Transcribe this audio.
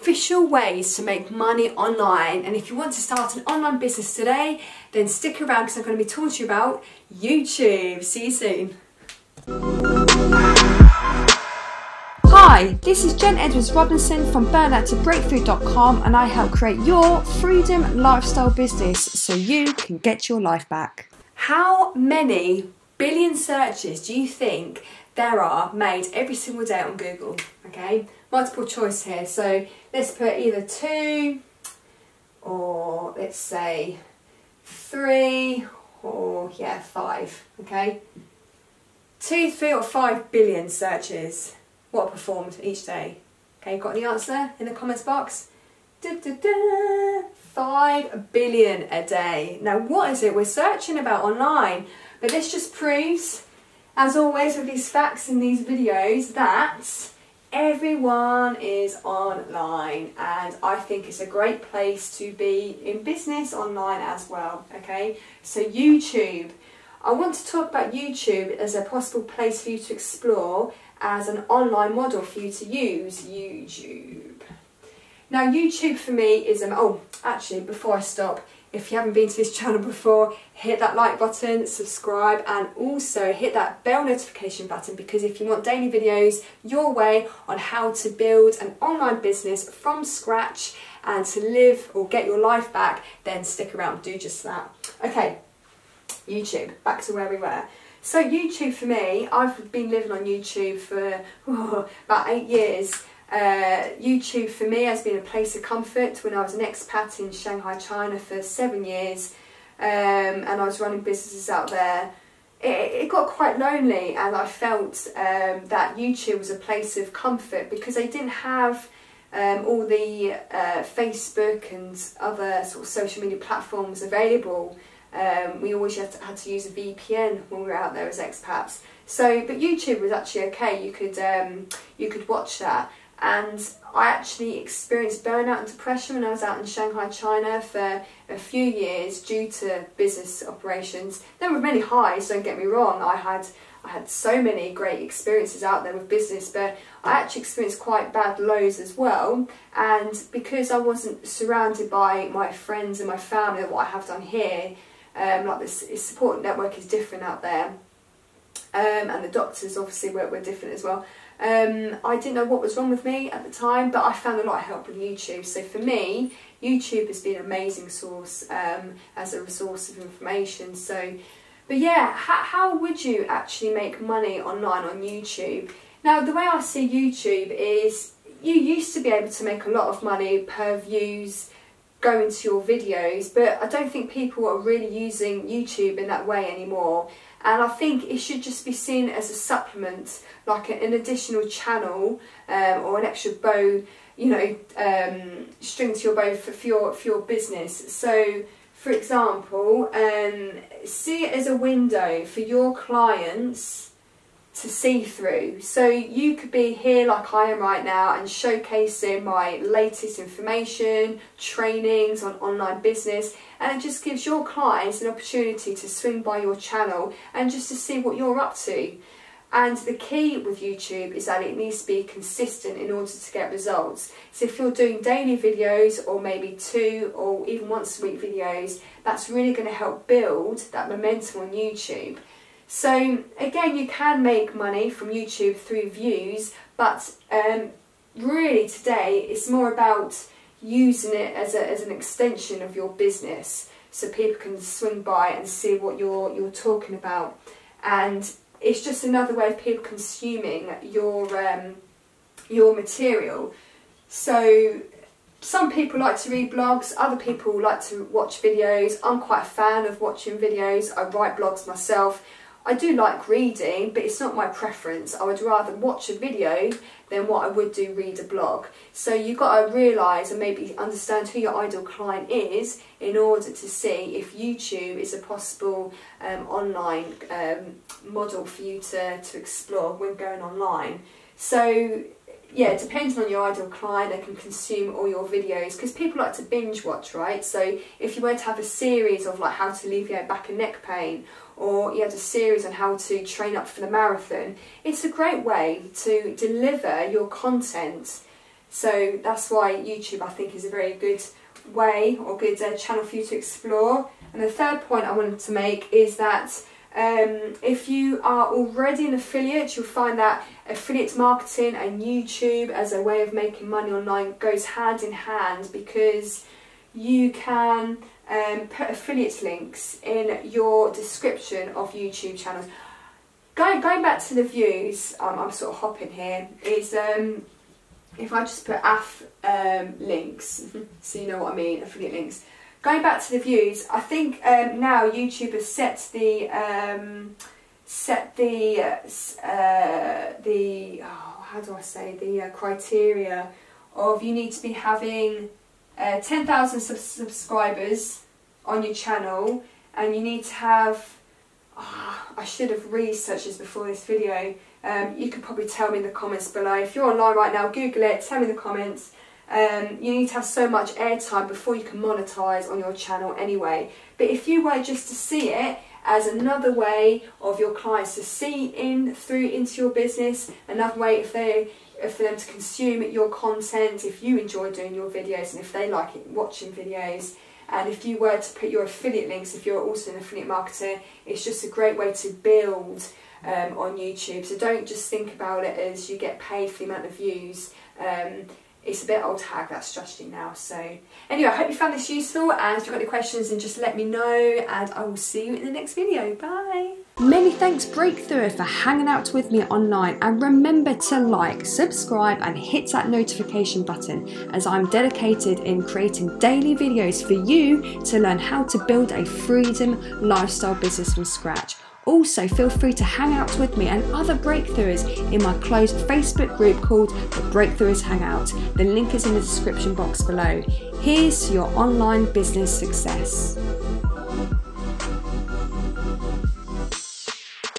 official ways to make money online. And if you want to start an online business today, then stick around because I'm going to be talking to you about YouTube. See you soon. Hi, this is Jen Edwards Robinson from Burnout to Breakthrough.com, and I help create your freedom lifestyle business so you can get your life back. How many billion searches do you think there are made every single day on Google? Okay, multiple choice here, so let's put either 2 or let's say 3 or 5. Okay, 2, 3 or 5 billion searches. What are performed each day? Okay, got any answer in the comments box? 5 billion a day. Now what is it we're searching about online? But this just proves, as always with these facts in these videos, that everyone is online, and I think it's a great place to be in business online as well. Okay, so YouTube. I want to talk about YouTube as a possible place for you to explore as an online model for you to use YouTube. Now YouTube for me is oh, actually before I stop, if you haven't been to this channel before, hit that like button, subscribe, and also hit that bell notification button, because if you want daily videos your way on how to build an online business from scratch and to live or get your life back, then stick around, do just that. Okay, YouTube, back to where we were. So YouTube for me, I've been living on YouTube for about 8 years. YouTube for me has been a place of comfort. When I was an expat in Shanghai, China for 7 years, and I was running businesses out there, it got quite lonely, and I felt that YouTube was a place of comfort because they didn't have all the Facebook and other sort of social media platforms available. We always had to use a VPN when we were out there as expats. So, but YouTube was actually okay. You could watch that, and I actually experienced burnout and depression when I was out in Shanghai, China for a few years due to business operations. There were many highs. Don't get me wrong. I had so many great experiences out there with business, but I actually experienced quite bad lows as well. And because I wasn't surrounded by my friends and my family, what I have done here. Like this support network is different out there, and the doctors obviously were different as well. I didn't know what was wrong with me at the time, but I found a lot of help with YouTube. So for me, YouTube has been an amazing source as a resource of information. So, but yeah, how would you actually make money online on YouTube? Now the way I see YouTube is, you used to be able to make a lot of money per views going to your videos, but I don't think people are really using YouTube in that way anymore, and I think it should just be seen as a supplement, like an additional channel or an extra bow, you know, string to your bow for your business. So for example, see it as a window for your clients to see through. So you could be here like I am right now and showcasing my latest information, trainings on online business, and it just gives your clients an opportunity to swing by your channel and just to see what you're up to. And the key with YouTube is that it needs to be consistent in order to get results. So if you're doing daily videos, or maybe 2 or even once a week videos, that's really going to help build that momentum on YouTube. So again, you can make money from YouTube through views, but really today it's more about using it as an extension of your business, so people can swing by and see what you're talking about, and it's just another way of people consuming your material. So some people like to read blogs, other people like to watch videos. I'm quite a fan of watching videos. I write blogs myself. I do like reading, but it's not my preference. I would rather watch a video than what I would do read a blog. So you've got to realise and maybe understand who your ideal client is in order to see if YouTube is a possible online model for you to explore when going online. So yeah, depending on your ideal client, they can consume all your videos, because people like to binge watch, right? So if you were to have a series of like how to alleviate back and neck pain, or you had a series on how to train up for the marathon, it's a great way to deliver your content So that's why YouTube, I think, is a very good way or good channel for you to explore. And the third point I wanted to make is that if you are already an affiliate, you'll find that affiliate marketing and YouTube as a way of making money online goes hand in hand, because you can put affiliate links in your description of YouTube channels. Going back to the views, I'm sort of hopping here, is if I just put links, so you know what I mean, affiliate links. Going back to the views, I think now YouTube has set the criteria of you need to be having 10,000 subscribers on your channel, and you need to have, I should have researched this before this video. You could probably tell me in the comments below. If you're online right now, Google it, tell me in the comments. You need to have so much airtime before you can monetize on your channel anyway. But if you were just to see it as another way of your clients to see into your business, another way for them to consume your content, if you enjoy doing your videos and if they like watching videos, and if you were to put your affiliate links, if you're also an affiliate marketer, it's just a great way to build on YouTube. So don't just think about it as you get paid for the amount of views. It's a bit old hag, that strategy now. So anyway, I hope you found this useful, and if you've got any questions, then just let me know, and I will see you in the next video. Bye. Many thanks, Breakthrough, for hanging out with me online, and remember to like, subscribe and hit that notification button, as I'm dedicated in creating daily videos for you to learn how to build a freedom lifestyle business from scratch. Also, feel free to hang out with me and other breakthroughs in my closed Facebook group called the Breakthroughs Hangout. The link is in the description box below. Here's to your online business success.